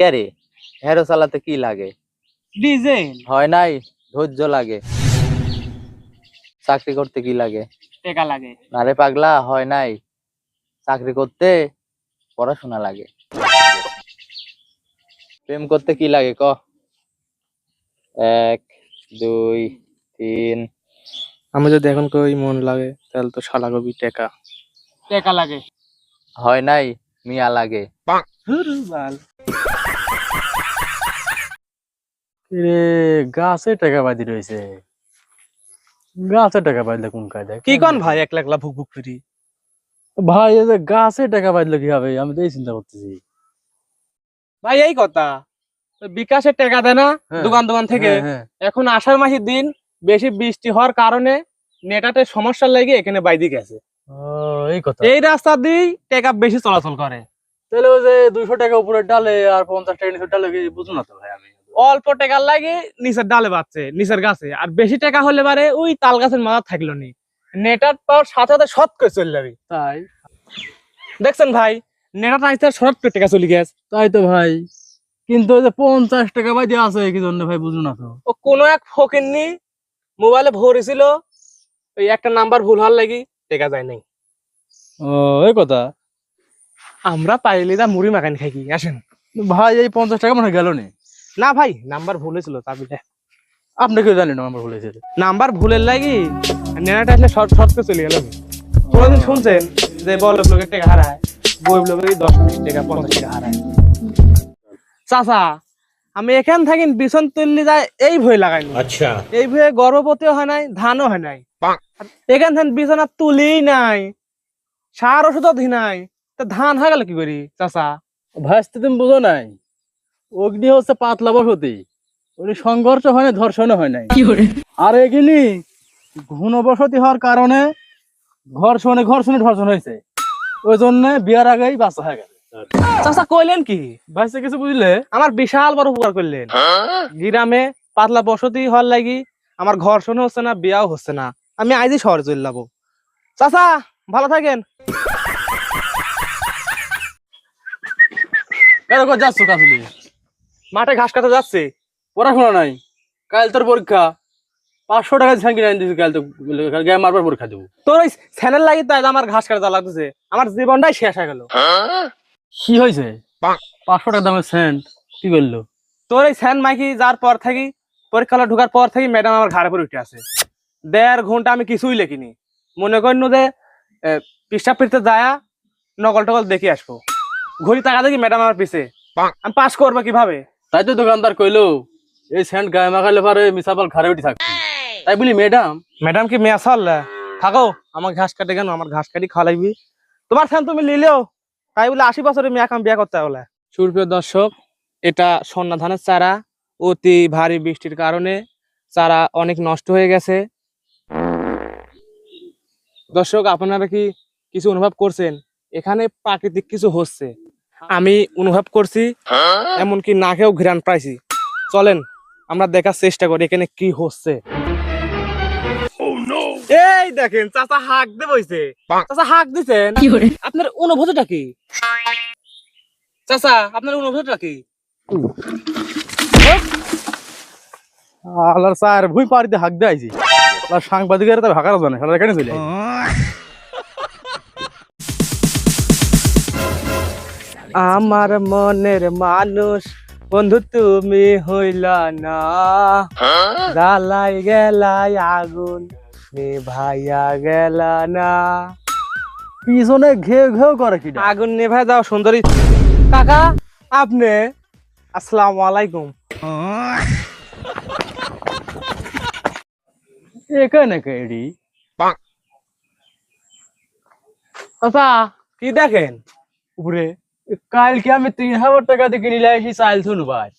কে রে হেরো চালাতে কি লাগে? ডিজেল। হয় নাই, ধৈর্য লাগে। চাকরি করতে কি লাগে? টাকা লাগে। আরে পাগলা, হয় নাই, চাকরি করতে পড়াশোনা লাগে। প্রেম করতে কি লাগে ক? 1 2 3। আমি যদি এখন কই মন লাগে তাহলে তো শালা কবি টাকা। টাকা লাগে। হয় নাই, মিয়া লাগে। হুরু বাল। রে গাছে টাকা বাঁধি রয়েছে, গাছে টাকা বাঁধলে কোন কায়দায় কি কোন ভাই একলা একলা ভুক ভুক করি? ভাই এই যে গাছে টাকা বাঁধলে কি হবে, আমি তো এই চিন্তা করতেছি। ভাই এই কথা, বিকাশের টাকা দেয় না দোকান দোকান থেকে। এখন আষাঢ় মাসের দিন বেশি বৃষ্টি হওয়ার কারণে নেটাতে সমস্যা লেগে এখানে বাইদি গেছে। এই কথা, এই রাস্তা দিয়ে টাকা বেশি চলাচল করে। তাহলে ওই যে 200 টাকা উপরে ডালে আর 50 টাকা নিচের ডালে বুঝো না তো ভাই। আমি অল্প টাকার লাগে নিচের ডালে বাচ্ছে, নিচের গাছে। আর বেশি টাকা হলে পারে ওই তাল গাছের মাথা থাকলো নি, নেটার পাওয়ার সাথে সাথে শর্ট করে চলে যাবে। তাই দেখছেন ভাই, নেটার আইতে শর্ট করে টাকা চলে গেছে। তাই তো ভাই, কিন্তু ওই যে 50 টাকা ভাই দেওয়া আছে কি জন্য ভাই বুঝো না তো। ও কোনো এক ফকিন্নি মোবাইলে ভরেছিল, ওই একটা নাম্বার ভুল হওয়ার লাগি টাকা যায় নাই। ও এই কথা, আমরা পাইলে দা মুড়ি মাখান খাই কি আসেন ভাই। এই 50 টাকা মনে গেল না ভাই, নাম্বার ভুল হয়েছিল তা বুঝে। আপনি কেউ জানেন নাম্বার ভুল হয়েছে? নাম্বার ভুলের লাগি নেনাটা আসলে শর্ট শর্ট করে চলে গেল। কোনদিন শুনছেন যে বড় লোকের টাকা হারায়, গরিব লোকের 10 টাকা 50 টাকা হারায়? চাচা আমি এখান থাকি বিছন তুললি যায় এই ভয় লাগাইনি। আচ্ছা, এই ভয়ে গর্ভবতী হয় নাই, ধানও হয় নাই। এখান থেকে বিছানা তুলি নাই, সার ওষুধও ধি নাই, তা ধান হয়ে গেল কি করি চাচা? ভাইস্তে তুমি বুঝো নাই, অগ্নি হচ্ছে পাতলা বসতি, ওই সংঘর্ষ হয় না, ধর্ষণও হয় নাই। আর এগুলি ঘন বসতি হওয়ার কারণে ঘর্ষণে ঘর্ষণে ধর্ষণ হয়েছে, ওই জন্য বিয়ার আগেই বাচ্চা হয়ে গেছে। চাচা কইলেন কি ভাইস্তে কিছু বুঝলে? আমার বিশাল বড় উপকার করলেন। গ্রামে পাতলা বসতি হওয়ার লাগি আমার ঘর্ষণ হচ্ছে না, বিয়াও হচ্ছে না, আমি আজই শহরে চলে যাবো। চাচা ভালো থাকেন। যাচ্ছ কাজলি? মাঠে ঘাস কাটা যাচ্ছে। পড়াশোনা নাই, কাল তোর পরীক্ষা। 500 টাকা দিয়ে কিনে দিয়েছি, কাল তো মারবার পরীক্ষা দেবো। তোর ওই স্যানেল লাগি তাই আমার ঘাস কাটা লাগতেছে, আমার জীবনটাই শেষ হয়ে গেল। কি হয়েছে? 500 টাকা দামের স্যান্ড কি করলো? তোর এই স্যান্ড মাইকি যার পর থাকি, পরীক্ষা ঢুকার পর থেকে ম্যাডাম আমার ঘাড়ে পরে উঠে আছে। 1.5 ঘন্টা আমি কিছুই লেখিনি, মনে করেন যে পৃষ্ঠা ফিরতে যায় নকল টকল দেখে আসবো। ঘড়ি টাকা দেখি ম্যাডাম আমার পিছে, আমি পাস করবো কিভাবে? তাই তো দোকানদার কইলো এই স্যান্ড গায়ে মাখালে পারে মিসাপাল ঘাড়ে উঠে থাকবে। তাই বলি ম্যাডাম কি মেয়া সাল থাকো, আমার ঘাস কাটে কেন, আমার ঘাস কাটি খাওয়া লাগবি। তোমার স্যান্ড তুমি নিলেও তাই বলে 80 বছরের মেয়া কাম বিয়া করতে বলে। সুপ্রিয় দর্শক, এটা সন্না ধানের চারা, অতি ভারী বৃষ্টির কারণে চারা অনেক নষ্ট হয়ে গেছে। দর্শক আপনারা কি কিছু অনুভব করছেন? এখানে প্রাকৃতিক কিছু হচ্ছে, আমি অনুভব করছি, এমনকি নাকেও ঘ্রাণ পাইছি। চলেন আমরা দেখার চেষ্টা করি এখানে কি হচ্ছে। এই দেখেন চাচা হাঁক দে বইছে। চাচা হাঁক দিছেন, আপনার অনুভূতিটা কি? চাচা আপনার অনুভূতিটা কি? আল্লাহর স্যার ভুই পাড়িতে হাঁক দিয়ে আইছি, আর সাংবাদিকের তো হাঁকার জানে শালা এখানে চলে আইছে। আমার মনের মানুষ বন্ধু তুমি হইলা না, জ্বালাই গেলাই আগুন নিভাইয়া গেলা না। পিছনে ঘেউ ঘেউ করে কি আগুন নিভাই দাও সুন্দরী কাকা আপনি? আসসালামু আলাইকুম। এখানে কেডি চাচা কি দেখেন উপরে? কালকে আমি 3000 টাকা দিয়ে কিনে লাইছি চাইল শুনু ভাই,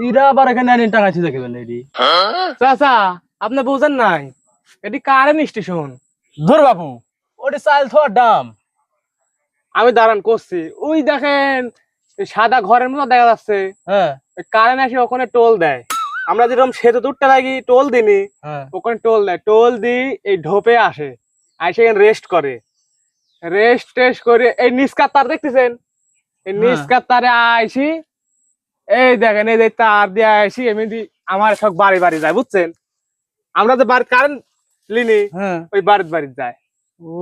এরা আবার এখানে আনি টাকা ছিল দেখবেন এডি। চাচা আপনি বুঝেন নাই, এটি কারেন্ট স্টেশন। ধর বাবু ওটি চাইল থোয়ার দাম। আমি দাঁড়ান করছি, ওই দেখেন সাদা ঘরের মতো দেখা যাচ্ছে। হ্যাঁ, কারেন্ট আসে ওখানে টোল দেয়। আমরা যেরকম সেতু দূরটা লাগি টোল দিনি, ওখানে টোল দেয়। টোল দি এই ঢোপে আসে, আসে রেস্ট করে, রেস্ট টেস্ট করে এই নিষ্কার তার দেখতেছেন, এই নিষ্কার তারে আইসি এই দেখেন এই যে তার দিয়ে আসি এমনি আমার সব বাড়ি বাড়ি যায় বুঝছেন, আমরা যে বাড়ি কারেন্ট লিনি হ্যাঁ। ওই বাড়ির বাড়ি যায়। ও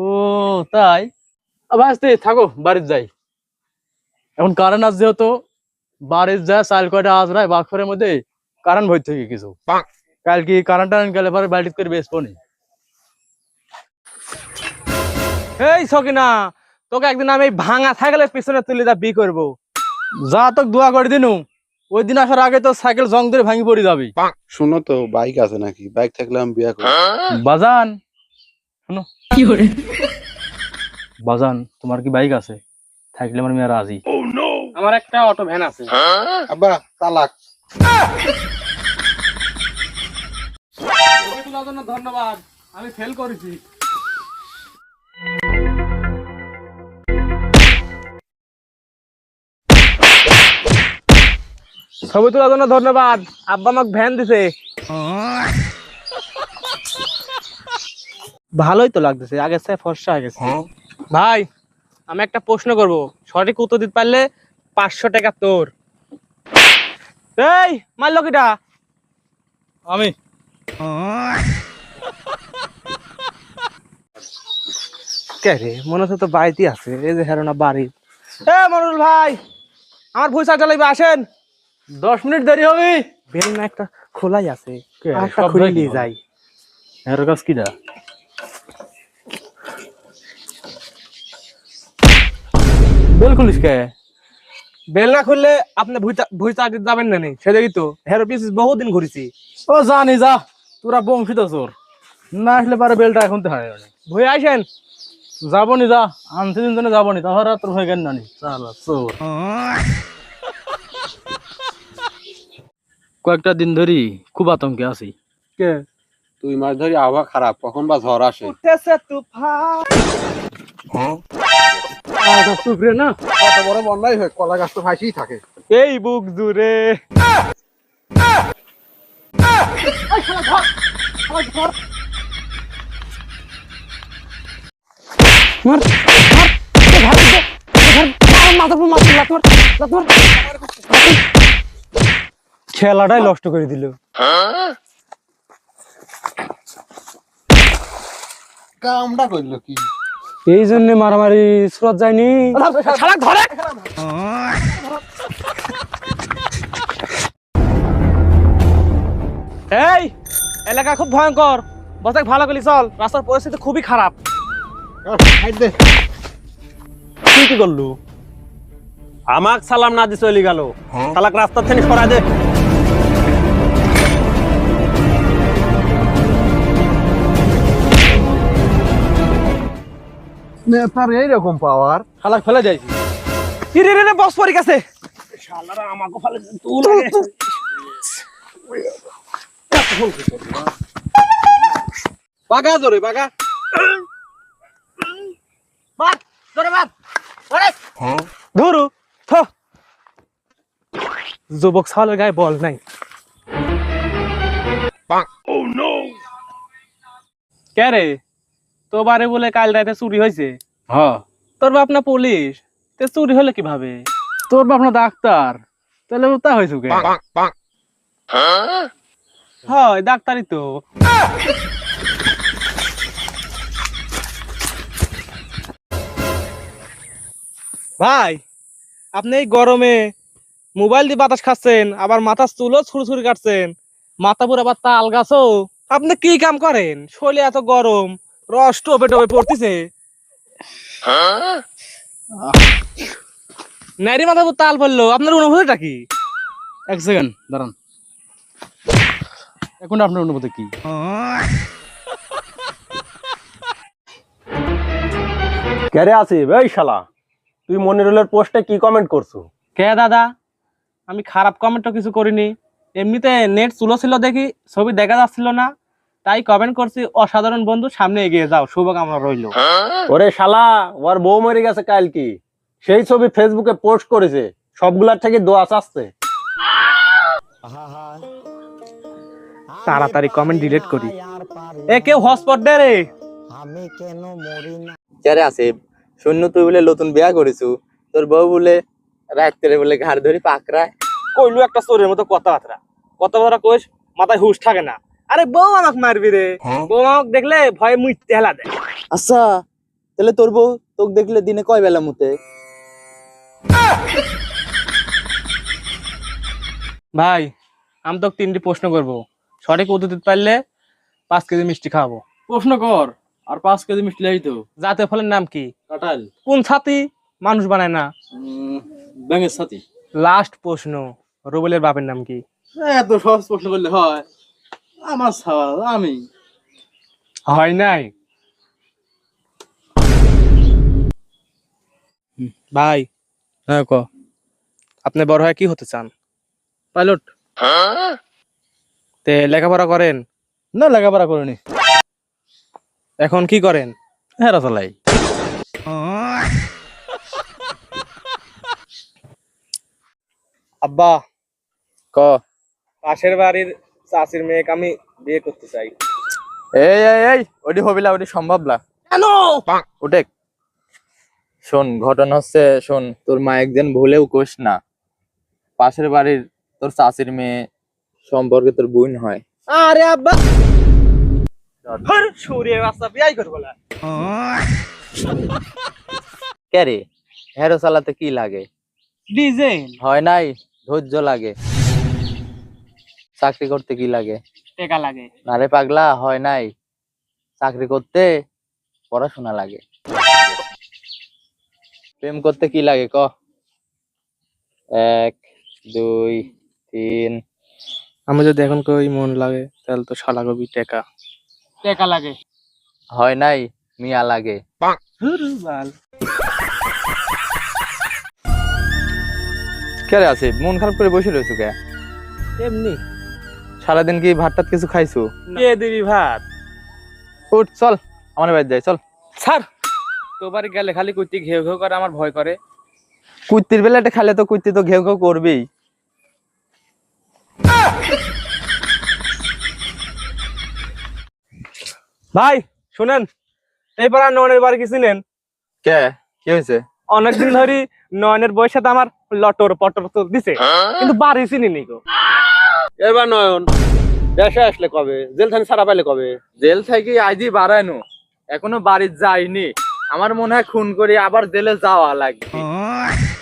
তাই, আসতে থাকো, বাড়িতে যাই। এখন কারেন্ট আস যেহেতু বাড়ির যা চাল কয়টা আজ রায় বাক্সরের মধ্যে কারেন্ট ভর থেকে কিছু কাল কি কারেন্ট টারেন্ট গেলে পরে বাড়িতে করে বেসবো নি। এই সকিনা, তোকে একদিন আমি এই ভাঙা সাইকেলের পিছনে তুলে যা বি করবো। যা তো দোয়া করে দিনু, ওই দিন আসার আগে তো সাইকেল জং ধরে ভাঙি পড়ে যাবে। শুনো তো, বাইক আছে নাকি? বাইক থাকলে আমি বিয়া করি। বাজান শোনো, বাজান তোমার কি বাইক আছে? থাকলে আমার মেয়ে রাজি। আমার একটা অটো ভ্যান আছে। আব্বা তালাক। ধন্যবাদ, আমি ফেল করেছি। ছবি তোলার জন্য ধন্যবাদ, আব্বা আমাকে ভ্যান দিছে। ভালোই তো লাগতেছে, আগের চেয়ে ফর্সা হয়ে গেছে। ভাই আমি একটা প্রশ্ন করব, সঠিক উত্তর দিতে পারলে 500 টাকা তোর। এই মারলো কিটা? আমি কে রে, মনে হচ্ছে তো বাড়িতে আছে, এই যে হেরোনা বাড়ি। এ মনুল ভাই, আমার ভুই সাইকেল লাগবে, আসেন। 10 মিনিট দেরি হবে। বেল না একটা খোলাই আছে, কে, একটা সব খুলে যাই নিয়ে কি যাই। এর কাজ কিটা? বেল খুলিস কে? বেল না খুললে আপনি ভুই চাকরি যাবেন না, সেদিকে তো হেরো পিছিয়ে বহুদিন ঘুরেছি। ও জানি, যা তোরা বংশিত চোর, না আসলে পারে বেলটা এখন তো হয় ভুই আসেন। যাবো নি, যা আনতে দিন জন্য যাবো নি, তাহলে তোর হয়ে গেল নানি চালা চোর। কয়েকটা দিন ধরি খুব আতঙ্কে আছি। কে? 2 মাস ধরে আবহাওয়া খারাপ, কখন বা ঝড় আসে। উঠেছে তুফান। চুপরে না, কত বড় বন্যাই হয়, কলা গাছ তো ভাসিই থাকে। এই বুক জুড়ে। খেলাটাই নষ্ট করে দিল। কামটা করলো কি? এই জন্য মারামারি সুরত যায়নি। ধরে এই এলাকা খুব ভয়ঙ্কর, বসাক ভালো করে চল, রাস্তার পরিস্থিতি খুবই খারাপ। তুই কি করলু? আমাক সালাম না দিয়ে চলে গেল, তালাক রাস্তা থেকে সরাই দে। নেতার এইরকম পাওয়ার। খালাক ফেলে যাইছি। রে রে রে, বস পড়ে গেছে। বাগা জোরে বাগা। ধরু যুবক সালের গায়ে বল নাই। কে রে, তো বারে বলে কাল রাতে চুরি হয়েছে? হ্যাঁ, তোর বাপ না পুলিশ, তে চুরি হলে কিভাবে? তোর বাপ না ডাক্তার, তাহলে তা হয়েছে কে? হয় ডাক্তারই তো। ভাই আপনি এই গরমে মোবাইল দিয়ে বাতাস খাচ্ছেন, আবার মাথার চুলও ছুরি কাটছেন, মাথা পুরো আবার তাল গাছও। আপনি কি কাম করেন? শরীরে এত গরম, রস টোপে টোপে পড়তেছে। নারী মাথা পুরো তাল পড়লো, আপনার অনুভূতিটা কি? 1 সেকেন্ড দাঁড়ান, এখন আপনার অনুভূতি কি? কেরে আছি এই শালা, তুই মনিরুলের পোস্টে কি কমেন্ট করছো? কে দাদা, আমি খারাপ কমেন্টও কিছু করিনি, এমনিতে নেট চুলো ছিল দেখি, ছবি দেখা যাচ্ছিল না, তাই কমেন্ট করছি। অসাধারণ বন্ধু, সামনে এগিয়ে যাও, শুভকামনা রইলো। ওরে শালা, ওর বউ মরে গেছে কাল, কি সেই ছবি ফেসবুকে পোস্ট করেছে, সবগুলার থেকে দোয়া চাচ্ছে। তাড়াতাড়ি কমেন্ট ডিলিট করি। এ কেউ হটস্পট দে রে। কে আসিফ, শূন্য তুই বলে নতুন বিয়া করেছু, তোর বউ বলে রাত্রে বলে ঘাড় ধরে পাকড়ায়, কইলু একটা চোরের মতো কথাবার্তা কইস, মাথায় হুঁশ থাকে না। আরে বউ আমাকে মারবি রে, বউ আমাকে দেখলে ভয়ে মুইতে হেলা দেয়। আচ্ছা তাহলে তোর বউ তোকে দেখলে দিনে কয় বেলা মুতে? ভাই আমি তোকে 3টি প্রশ্ন করব, সঠিক উত্তর দিতে পারলে 5 কেজি মিষ্টি খাওয়াবো। প্রশ্ন কর, আর 5 কেজি মিষ্টি লাই তো। জাতীয় ফলের নাম কি? কাঁঠাল। কোন ছাতি মানুষ বানায় না? ব্যাঙের সাথী। লাস্ট প্রশ্ন, রুবেলের বাপের নাম কি? এত সহজ প্রশ্ন করলে হয়? আমার সওয়াল আমি। হয় নাই ভাই? হ্যাঁ ক। আপনি বড় হয়ে কি হতে চান? পাইলট। তে লেখাপড়া করেন? না, লেখাপড়া করিনি। এখন কি করেন? হেরা চালাই। আব্বা, ক। পাশের বাড়ির চাচির মেয়েকে আমি বিয়ে করতে চাই। এই এই এই ওটি হবিলা, ওটি সম্ভব না। কেন? ওটে শোন, ঘটনা হচ্ছে, শোন, তোর মা একদিন ভুলেও কোস না, পাশের বাড়ির তোর চাচির মেয়ে সম্পর্কে তোর বোন হয়। আরে আব্বা, হর সুরে বাচ্চা বিয়াই করবো না। কে রে, হেরো চালাতে কি লাগে? ডিজেল। হয় নাই, ধৈর্য লাগে। চাকরি করতে কি লাগে? টাকা লাগে। না রে পাগলা, হয় নাই, চাকরি করতে পড়াশোনা লাগে। প্রেম করতে কি লাগে ক? 1 2 3। আমি যদি এখন কই মন লাগে, তাহলে তো শালা কবি টাকা টাকা লাগে। হয় নাই, মিয়া লাগে। কে রে আসিফ, মন খারাপ করে বসে রয়েছো কে? এমনি। সারাদিন কি ভাত টাত কিছু খাইছো? কে দিবি ভাত? উঠ চল, আমার বাড়ি যাই চল। স্যার, তোর বাড়ি গেলে খালি কুত্তি ঘেউ ঘেউ করে, আমার ভয় করে। কুত্তির বেলাটা খালে তো কুত্তি তো ঘেউ ঘেউ করবেই। ভাই শুনেন, এই পাড়ার নয়নের বাড়ি কি চিনেন? কে, কি হয়েছে? অনেকদিন ধরে নয়নের বউয়ের সাথে আমার লটর পটর তো দিছে, কিন্তু বাড়ি চিনি গো। এবার নয়ন দেশে আসলে কবে? জেল থেকে ছাড়া পাইলে কবে? জেল থেকে আইজি বাড়ানো, এখনো বাড়ি যাইনি। আমার মনে হয় খুন করে আবার জেলে যাওয়া লাগবে।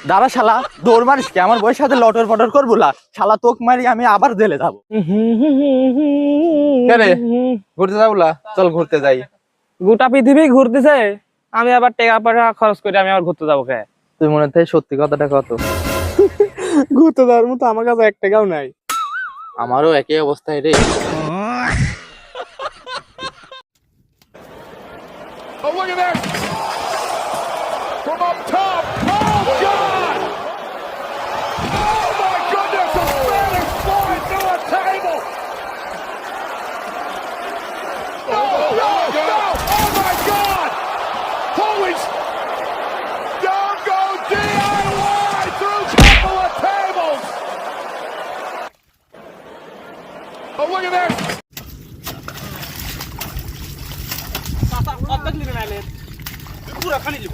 দাঁড়া শালা, দৌড় মারিস কে? আমার বউয়ের সাথে লটর পটর করবো না শালা, তোক মারি আমি আবার জেলে যাবো। কে রে, ঘুরতে যাবো না? চল ঘুরতে যাই। গোটা পৃথিবী ঘুরতেছে, আমি আবার টাকা পয়সা খরচ করে আমি আবার ঘুরতে যাবো কে? তুই মনে হয় সত্যি কথাটা কত? ঘুরতে যাওয়ার মতো আমার কাছে 1 টাকাও নাই। আমারও একই অবস্থায় রে। Oh, look at that! From up top! Oh, God! Oh, my goodness! A Spanish fly through a table! No! No! No! Oh, my God! Holy... Down goes DIY through a couple of tables! Oh, look at that! পুরা খালি লিব।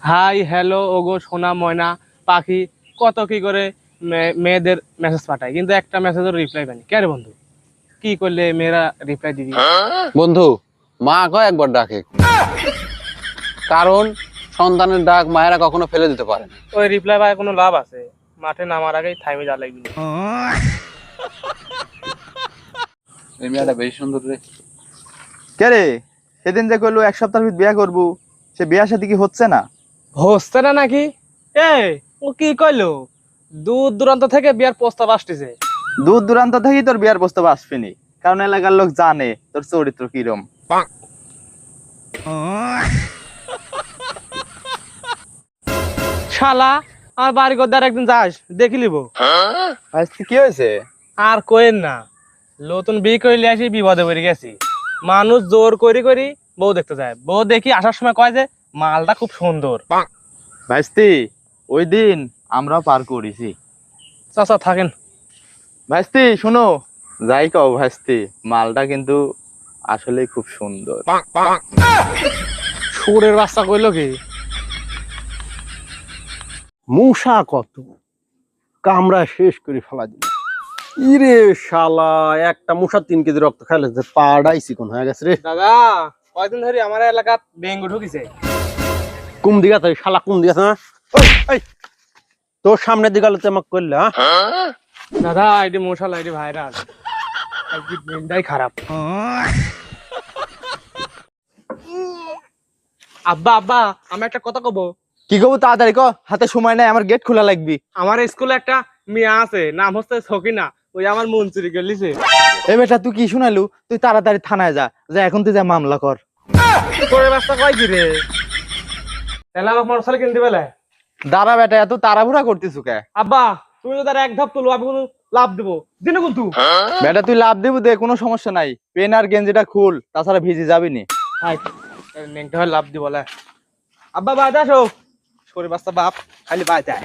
Hi hello ওগো সোনা ময়না পাখি, কত কি করে মেয়েদের message পাঠায়, কিন্তু একটা মেসেজের রিপ্লাই পাইনি। কে রে বন্ধু, কি করলে মেয়েরা রিপ্লাই দিবি? বন্ধু, মা কয় একবার ডাকে, কারণ সন্তানের ডাক মায়েরা কখনো ফেলে দিতে পারে না। ওই রিপ্লাই পায় কোনো লাভ আছে? মাঠে নামার আগেই থাইমে যা লাগবে। এই মেয়েটা বেশি সুন্দর রে। কে রে, সেদিন যে কইলো 1 সপ্তাহের ভিতর বিয়ে করবো, সে বিয়ার সাথে কি হচ্ছে না? হচ্ছে না নাকি? ও কি কইলো? দূর দূরান্ত থেকে বিয়ার প্রস্তাব আসতেছে। দূর দূরান্ত থেকেই তোর বিয়ার প্রস্তাব আসবেনি, কারণ এলাকার লোক জানে তোর চরিত্র কিরম। শালা, আমার বাড়ি গদ্দার একদিন যাস দেখি লিব। আজকে কি হয়েছে? আর কোয়েন না, নতুন বিয়ে করে আসি বিপদে পড়ে গেছি। মানুষ জোর করি করি বউ দেখতে যায়, বউ দেখি আসার সময় কয় যে মালটা খুব সুন্দর। ভাইস্তি ওই দিন আমরা পার করেছি। চাচা থাকেন। ভাইস্তি শোনো, যাই কও ভাইস্তি, মালটা কিন্তু আসলে খুব সুন্দর। সুরের বাচ্চা কইলো কি? মূষা কত কামড়া শেষ করে ফেলা দিল। ইরে শালা, একটা মূষা 3 কেজি রক্ত খাইলে যে পাড়াই চিকন হয়ে গেছে রে। দাদা কয়দিন ধরে আমার এলাকাত ডেঙ্গু ঢুকিছে। কুম দিঘা তো শালা, কুম দিঘা না তোর সামনের দিকে আলোতে আমাকে করলে। দাদা আইডি মশাল আইডি ভাইরাস, আজকে দিনটাই খারাপ। আব্বা আব্বা আমি একটা কথা কব। কি কব তাড়াতাড়ি ক, হাতে সময় নাই, আমার গেট খোলা লাগবি। আমার স্কুলে একটা মেয়ে আছে, নাম হচ্ছে সকিনা, ওই আমার মন চুরি করে লিছে। এ বেটা তুই কি শুনালু? তুই তাড়াতাড়ি থানায় যা, যা এখন তুই যা মামলা কর। তোর বাচ্চা কয় কি রে? তাহলে আমাকে মোটরসাইকেল কিনতে পেলে? দাঁড়া বেটা, এত তাড়াহুড়া করতিস কে? আব্বা তুমি যদি আর এক ধাপ তুলো আমি কোনো লাভ দেবো দিনে কিন্তু। বেটা তুই লাভ দিব দে, কোনো সমস্যা নাই। পেন আর গেঞ্জিটা খুল, তাছাড়া ভিজে যাবি নি। নেংটা হয় লাভ দিব বলে। আব্বা বাদ আসো, শরীর বাচ্চা বাপ খালি বাদ যায়।